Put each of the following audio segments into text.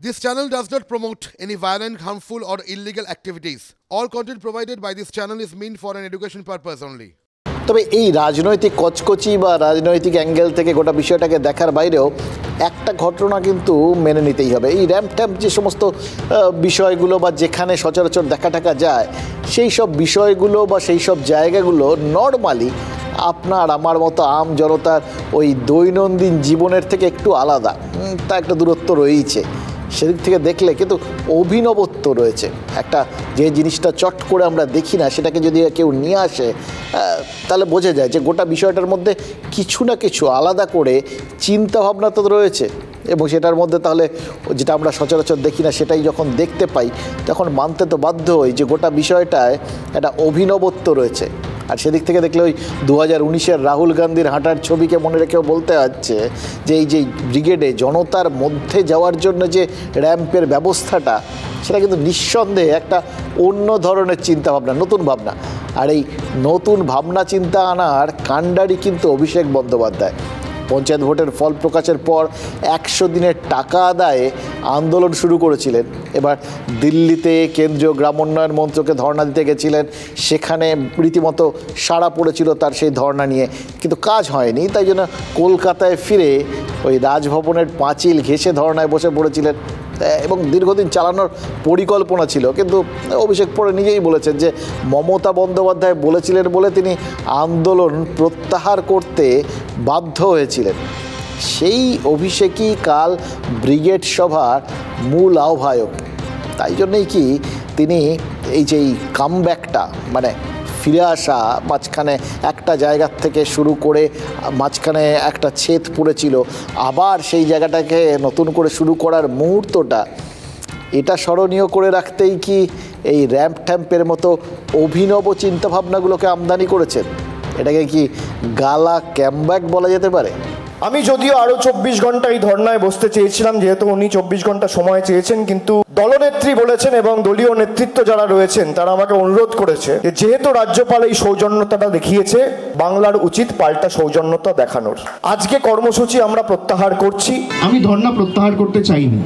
This channel does not promote any violent, harmful, or illegal activities. All content provided by this channel is meant for an education purpose only. তবে এই রাজনৈতিক কচকচি বা রাজনৈতিক angle থেকে গোটা বিষয়টাকে দেখার বাইরেও একটা ঘটনা কিন্তু মেনে নিতেই হবে। এই র্যাম্প ট্যাম্প যে সমস্ত বিষয়গুলো বা যেখানে সচরাচর দেখা টাকা যায় সেই সব বিষয়গুলো বা সেই সব জায়গাগুলো নর্মালি আপনার আমার মতো আম জনতার ওই দৈনন্দিন জীবনের থেকে একটু আলাদা, তা একটা দূরত্ব রয়েছে। সেদিক থেকে দেখলে কিন্তু অভিনবত্ব রয়েছে। একটা যে জিনিসটা চট করে আমরা দেখি না সেটাকে যদি কেউ নিয়ে আসে তাহলে বোঝা যায় যে গোটা বিষয়টার মধ্যে কিছু না কিছু আলাদা করে চিন্তাভাবনা তো রয়েছে, এবং সেটার মধ্যে তাহলে যেটা আমরা সচরাচর দেখি না সেটাই যখন দেখতে পাই তখন মানতে তো বাধ্য হই যে গোটা বিষয়টায় একটা অভিনবত্ব রয়েছে। আর সেদিক থেকে দেখলে ওই 2019-এর রাহুল গান্ধীর হাঁটার ছবিকে মনে রেখেও বলতে হচ্ছে যে এই যে ব্রিগেডে জনতার মধ্যে যাওয়ার জন্য যে র্যাম্পের ব্যবস্থাটা সেটা কিন্তু নিঃসন্দেহে একটা অন্য ধরনের চিন্তাভাবনা, নতুন ভাবনা। আর এই নতুন ভাবনা চিন্তা আনার কাণ্ডারি কিন্তু অভিষেক বন্দ্যোপাধ্যায়। পঞ্চায়েত ভোটের ফল প্রকাশের পর 100 দিনের টাকা আদায়ে আন্দোলন শুরু করেছিলেন। এবার দিল্লিতে কেন্দ্রীয় গ্রামোন্নয়ন মন্ত্রকে ধর্ণা দিতে গেছিলেন, সেখানে রীতিমতো সাড়া পড়েছিল তার সেই ধর্ণা নিয়ে, কিন্তু কাজ হয়নি। তাই জন্য কলকাতায় ফিরে ওই রাজভবনের পাঁচিল ঘেঁষে ধর্ণায় বসে পড়েছিলেন এবং দীর্ঘদিন চালানোর পরিকল্পনা ছিল। কিন্তু অভিষেক পরে নিজেই বলেছেন যে মমতা বন্দ্যোপাধ্যায় বলেছিলেন বলে তিনি আন্দোলন প্রত্যাহার করতে বাধ্য হয়েছিলেন। সেই অভিষেকই কাল ব্রিগেড সভার মূল আহ্বায়ক। তাই জন্যই কি তিনি এই যে এই কামব্যাকটা, মানে ফিরে আসা, মাঝখানে একটা জায়গার থেকে শুরু করে মাঝখানে একটা ছেদ পড়েছিল, আবার সেই জায়গাটাকে নতুন করে শুরু করার মুহূর্তটা, এটা স্মরণীয় করে রাখতেই কি এই র্যাম্প ট্যাম্পের মতো অভিনব চিন্তাভাবনাগুলোকে আমদানি করেছেন? এটাকে কি গালা ক্যামব্যাক বলা যেতে পারে? আমি যদিও আরো 24 ঘন্টা এই ধর্নায় বসতে চেয়েছিলাম, যেহেতু উনি 24 ঘন্টা সময় চেয়েছেন, কিন্তু দলনেত্রী বলেছেন এবং দলীয় নেতৃত্ব যারা রয়েছেন তারা আমাকে অনুরোধ করেছে যে যেহেতু রাজ্যপাল এই সৌজন্যতাটা দেখিয়েছে, বাংলার উচিত পাল্টা সৌজন্যতা দেখানোর। আজকে কর্মসূচি আমরা প্রত্যাহার করছি। আমি ধর্না প্রত্যাহার করতে চাইনি,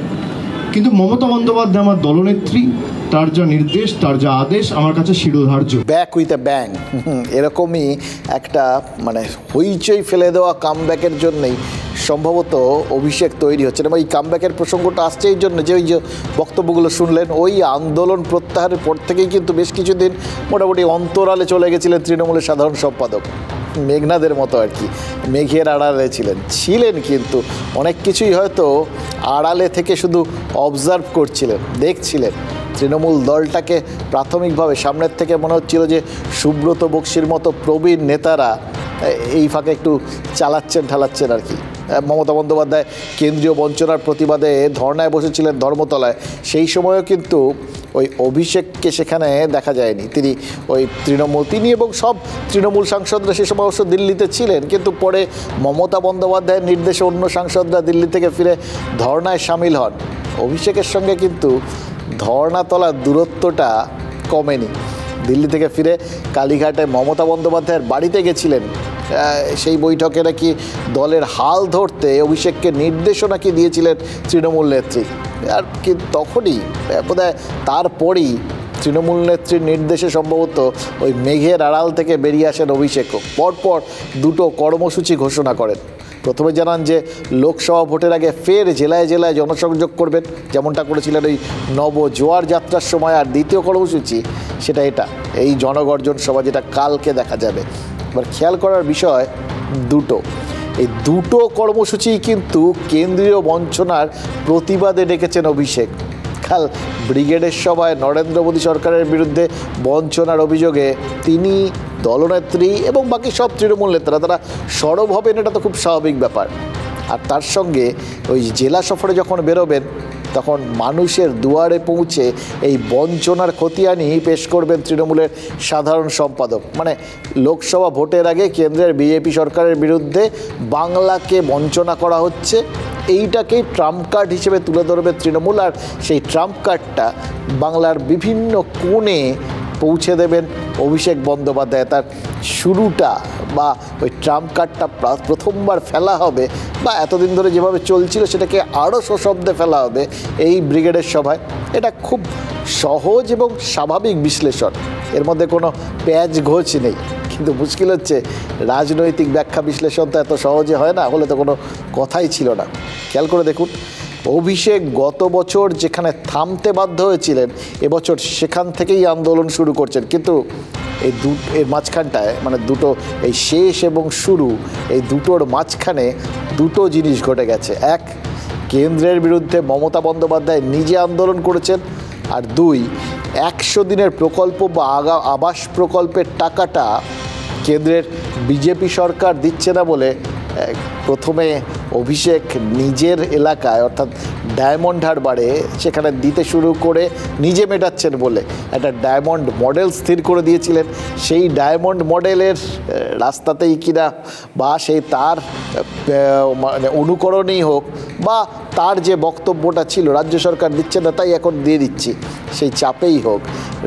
কিন্তু মমতা বন্দ্যোপাধ্যায় আমার দলনেত্রী, তার যা নির্দেশ, তার যা আদেশ আমার কাছে শিরোধার্য। ব্যাক উইথ এ ব্যাং, এরকমই একটা মানে হইচই ফেলে দেওয়া কামব্যাকের জন্যই সম্ভবত অভিষেক তৈরি হচ্ছে। এবং এই কামব্যাকের প্রসঙ্গটা আসছে এই জন্য যে ওই যে বক্তব্যগুলো শুনলেন, ওই আন্দোলন প্রত্যাহারের পর থেকেই কিন্তু বেশ কিছুদিন মোটামুটি অন্তরালে চলে গেছিলেন তৃণমূলের সাধারণ সম্পাদক, মেঘনাদের মতো আর কি, মেঘের আড়ালে ছিলেন কিন্তু অনেক কিছুই হয়তো আড়ালে থেকে শুধু অবজার্ভ করছিলেন, দেখছিলেন। তৃণমূল দলটাকে প্রাথমিকভাবে সামনের থেকে মনে হচ্ছিল যে সুব্রত বক্সির মতো প্রবীণ নেতারা এই ফাঁকে একটু চালাচ্ছেন ঠালাচ্ছেন আর কি। মমতা বন্দ্যোপাধ্যায় কেন্দ্রীয় বঞ্চনার প্রতিবাদে ধর্নায় বসেছিলেন ধর্মতলায়, সেই সময়ও কিন্তু ওই অভিষেককে সেখানে দেখা যায়নি। তিনি এবং সব তৃণমূল সাংসদরা সে সময় অবশ্য দিল্লিতে ছিলেন, কিন্তু পরে মমতা বন্দ্যোপাধ্যায়ের নির্দেশে অন্য সাংসদরা দিল্লি থেকে ফিরে ধর্নায় সামিল হন। অভিষেকের সঙ্গে কিন্তু ধর্নাতলার দূরত্বটা কমেনি। দিল্লি থেকে ফিরে কালীঘাটে মমতা বন্দ্যোপাধ্যায়ের বাড়িতে গেছিলেন, সেই বৈঠকে নাকি দলের হাল ধরতে অভিষেককে নির্দেশনা কি দিয়েছিলেন তৃণমূল নেত্রী। আর কি তখনই বোধহয় তারপরই তৃণমূল নেত্রীর নির্দেশে সম্ভবত ওই মেঘের আড়াল থেকে বেরিয়ে আসেন অভিষেকও। পরপর দুটো কর্মসূচি ঘোষণা করেন। প্রথমে জানান যে লোকসভা ভোটের আগে ফের জেলায় জেলায় জনসংযোগ করবেন, যেমনটা করেছিলেন ওই নবজোয়ার যাত্রার সময়। আর দ্বিতীয় কর্মসূচি সেটা এই জনগর্জন সভা, যেটা কালকে দেখা যাবে। এবার খেয়াল করার বিষয় এই দুটো কর্মসূচি কিন্তু কেন্দ্রীয় বঞ্চনার প্রতিবাদে ডেকেছেন অভিষেক। কাল ব্রিগেডের সভায় নরেন্দ্র মোদী সরকারের বিরুদ্ধে বঞ্চনার অভিযোগে তিনি, দলনেত্রী এবং বাকি সব তৃণমূল নেতারা তারা সরব হবেন, এটা তো খুব স্বাভাবিক ব্যাপার। আর তার সঙ্গে ওই জেলা সফরে যখন বেরোবেন তখন মানুষের দুয়ারে পৌঁছে এই বঞ্চনার খতিয়ানি পেশ করবেন তৃণমূলের সাধারণ সম্পাদক। মানে লোকসভা ভোটের আগে কেন্দ্রের বিজেপি সরকারের বিরুদ্ধে বাংলাকে বঞ্চনা করা হচ্ছে, এইটাকেই ট্রাম্প কার্ড হিসেবে তুলে ধরবে তৃণমূল। আর সেই ট্রাম্প কার্ডটা বাংলার বিভিন্ন কোণে পৌঁছে দেবেন অভিষেক বন্দ্যোপাধ্যায়। তার শুরুটা বা ওই ট্রাম্প কার্ডটা প্রথমবার ফেলা হবে বা এতদিন ধরে যেভাবে চলছিল সেটাকে আরও সশব্দে ফেলা হবে এই ব্রিগেডের সভায়। এটা খুব সহজ এবং স্বাভাবিক বিশ্লেষণ, এর মধ্যে কোনো প্যাচ ঘোচ নেই। কিন্তু মুশকিল হচ্ছে রাজনৈতিক ব্যাখ্যা বিশ্লেষণ তো এত সহজে হয় না, হলে তো কোনো কথাই ছিল না। খেয়াল করে দেখুন, অভিষেক গত বছর যেখানে থামতে বাধ্য হয়েছিলেন, এবছর সেখান থেকেই আন্দোলন শুরু করছেন। কিন্তু এর মাঝখানটায় মানে দুটো, এই শেষ এবং শুরু, এই দুটোর মাঝখানে দুটো জিনিস ঘটে গেছে। এক, কেন্দ্রের বিরুদ্ধে মমতা বন্দ্যোপাধ্যায় নিজে আন্দোলন করেছেন। আর দুই, 100 দিনের প্রকল্প বা আবাস প্রকল্পের টাকাটা কেন্দ্রের বিজেপি সরকার দিচ্ছে না বলে প্রথমে অভিষেক নিজের এলাকায় অর্থাৎ ডায়মন্ড হারবারে সেখানে দিতে শুরু করে নিজে মেটাচ্ছেন বলে একটা ডায়মন্ড মডেল স্থির করে দিয়েছিলেন। সেই ডায়মন্ড মডেলের রাস্তাতেই কিনা বা সেই তার মানে অনুকরণেই হোক বা তার যে বক্তব্যটা ছিল রাজ্য সরকার দিচ্ছে না তাই এখন দিয়ে দিচ্ছি, সেই চাপেই হোক,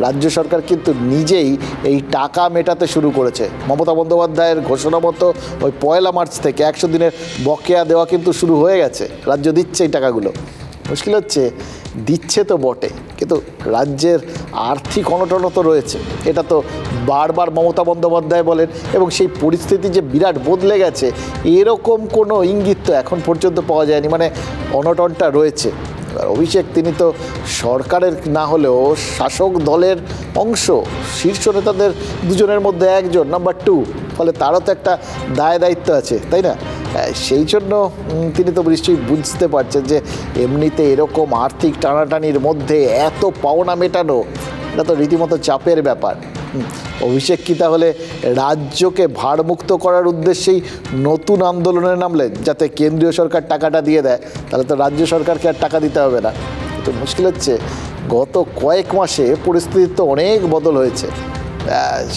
রাজ্য সরকার কিন্তু নিজেই এই টাকা মেটাতে শুরু করেছে। মমতা বন্দ্যোপাধ্যায়ের ঘোষণা মতো ওই 1 মার্চ থেকে 100 দিনের বকেয়া দেওয়া কিন্তু শুরু হয়ে গেছে, রাজ্য দিচ্ছে এই টাকাগুলো। মুশকিল হচ্ছে দিচ্ছে তো বটে, কিন্তু রাজ্যের আর্থিক অনটন তো রয়েছে, এটা তো বারবার মমতা বন্দ্যোপাধ্যায় বলেন, এবং সেই পরিস্থিতি যে বিরাট বদলে গেছে এরকম কোনো ইঙ্গিত তো এখন পর্যন্ত পাওয়া যায়নি, মানে অনটনটা রয়েছে। অভিষেক তিনি তো সরকারের না হলেও শাসক দলের অংশ, শীর্ষ নেতাদের দুজনের মধ্যে একজন, নাম্বার 2, ফলে তারও তো একটা দায়িত্ব আছে, তাই না? সেই জন্য তিনি তো নিশ্চয়ই বুঝতে পারছেন যে এমনিতে এরকম আর্থিক টানাটানির মধ্যে এত পাওনা মেটানো এটা তো রীতিমতো চাপের ব্যাপার। অভিষেক কি তাহলে রাজ্যকে ভারমুক্ত করার উদ্দেশ্যেই নতুন আন্দোলনে নামলেন যাতে কেন্দ্রীয় সরকার টাকাটা দিয়ে দেয়? তাহলে তো রাজ্য সরকারকে আর টাকা দিতে হবে না। তো মুশকিল হচ্ছে গত কয়েক মাসে পরিস্থিতির তো অনেক বদল হয়েছে।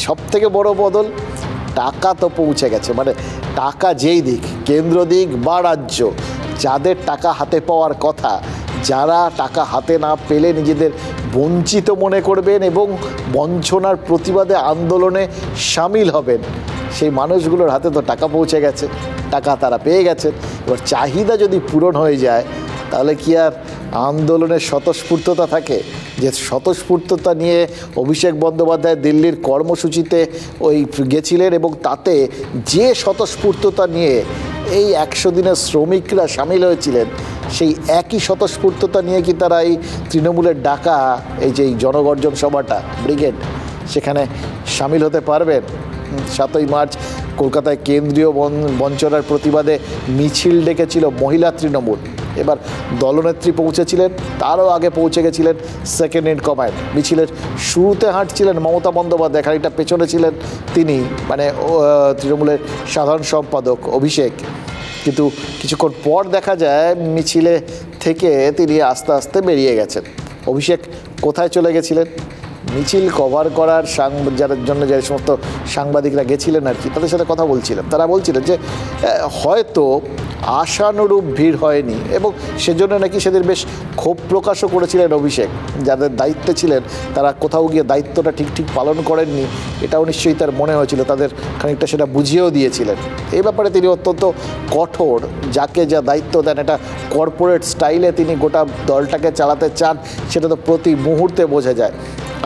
সবথেকে বড় বদল, টাকা তো পৌঁছে গেছে, মানে টাকা যেই দিক, কেন্দ্র দিক বা রাজ্য, যাদের টাকা হাতে পাওয়ার কথা, যারা টাকা হাতে না পেলে নিজেদের বঞ্চিত মনে করবেন এবং বঞ্চনার প্রতিবাদে আন্দোলনে সামিল হবেন, সেই মানুষগুলোর হাতে তো টাকা পৌঁছে গেছে, টাকা তারা পেয়ে গেছেন। এবার চাহিদা যদি পূরণ হয়ে যায় তাহলে কি আর আন্দোলনের স্বতঃস্ফূর্ততা থাকে? যে স্বতঃস্ফূর্ততা নিয়ে অভিষেক বন্দ্যোপাধ্যায় দিল্লির কর্মসূচিতে গেছিলেন এবং তাতে যে স্বতঃস্ফূর্ততা নিয়ে এই 100 দিনের শ্রমিকরা সামিল হয়েছিলেন, সেই একই স্বতঃস্ফূর্ততা নিয়ে কি তারা এই তৃণমূলের ডাকা এই যে জনগর্জন সভাটা, ব্রিগেড, সেখানে সামিল হতে পারবেন? 7ই মার্চ কলকাতায় কেন্দ্রীয় বঞ্চনার প্রতিবাদে মিছিল ডেকেছিল মহিলা তৃণমূল। এবার দলনেত্রী পৌঁছেছিলেন, তারও আগে পৌঁছে গেছিলেন সেকেন্ড ইন কমান্ড। মিছিলের শুরুতে হাঁটছিলেন মমতা বন্দ্যোপাধ্যায়, খানিকটা পেছনে ছিলেন তিনি, মানে তৃণমূলের সাধারণ সম্পাদক অভিষেক। কিন্তু কিছুক্ষণ পর দেখা যায় মিছিলে থেকে তিনি আস্তে আস্তে বেরিয়ে গেছেন। অভিষেক কোথায় চলে গেছিলেন? মিছিল কভার করার যার জন্য যে সমস্ত সাংবাদিকরা গেছিলেন আর কি, তাদের সাথে কথা বলছিলেন। তারা বলছিলেন যে হয়তো আশানুরূপ ভিড় হয়নি এবং সেজন্য নাকি সেদিন বেশ ক্ষোভ প্রকাশও করেছিলেন অভিষেক। যাদের দায়িত্বে ছিলেন তারা কোথাও গিয়ে দায়িত্বটা ঠিক পালন করেননি, এটাও নিশ্চয়ই তার মনে হয়েছিল, তাদের খানিকটা সেটা বুঝিয়েও দিয়েছিলেন। এই ব্যাপারে তিনি অত্যন্ত কঠোর, যাকে যা দায়িত্ব দেন এটা কর্পোরেট স্টাইলে তিনি গোটা দলটাকে চালাতে চান, সেটা তো প্রতি মুহূর্তে বোঝা যায়।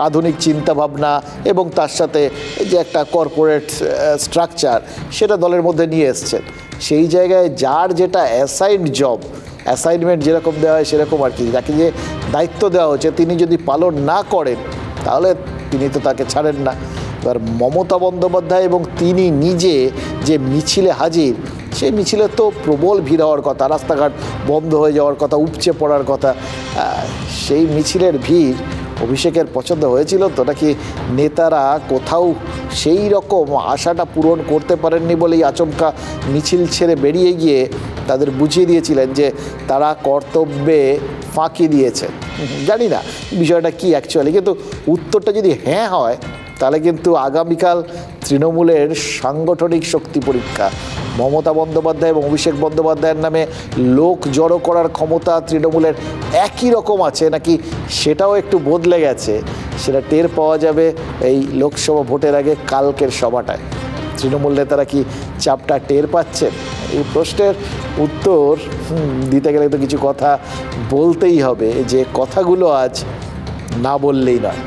আধুনিক চিন্তাভাবনা এবং তার সাথে যে একটা কর্পোরেট স্ট্রাকচার, সেটা দলের মধ্যে নিয়ে এসছেন। সেই জায়গায় যার যেটা অ্যাসাইনমেন্ট যেরকম দেওয়া হয় সেরকম আর কি, যাকে যে দায়িত্ব দেওয়া হচ্ছে তিনি যদি পালন না করেন তাহলে তিনি তো তাকে ছাড়েন না। এবার মমতা বন্দ্যোপাধ্যায় এবং তিনি নিজে যে মিছিলে হাজির, সেই মিছিলে তো প্রবল ভিড় হওয়ার কথা, রাস্তাঘাট বন্ধ হয়ে যাওয়ার কথা, উপচে পড়ার কথা। সেই মিছিলের ভিড় অভিষেকের পছন্দ হয়েছিল তো, নাকি নেতারা কোথাও সেই রকম আশাটা পূরণ করতে পারেননি বলেই আচমকা মিছিল ছেড়ে বেরিয়ে গিয়ে তাদের বুঝিয়ে দিয়েছিলেন যে তারা কর্তব্যে ফাঁকি দিয়েছেন? জানি না বিষয়টা কি অ্যাকচুয়ালি, কিন্তু উত্তরটা যদি হ্যাঁ হয় তাহলে কিন্তু আগামীকাল তৃণমূলের সাংগঠনিক শক্তি পরীক্ষা। মমতা বন্দ্যোপাধ্যায় এবং অভিষেক বন্দ্যোপাধ্যায়ের নামে লোক জড়ো করার ক্ষমতা তৃণমূলের একই রকম আছে নাকি সেটাও একটু বদলে গেছে, সেটা টের পাওয়া যাবে এই লোকসভা ভোটের আগে কালকের সভাটায়। তৃণমূল নেতারা কি চাপটা টের পাচ্ছেন? এই প্রশ্নের উত্তর দিতে গেলে তো কিছু কথা বলতেই হবে, যে কথাগুলো আজ না বললেই নয়।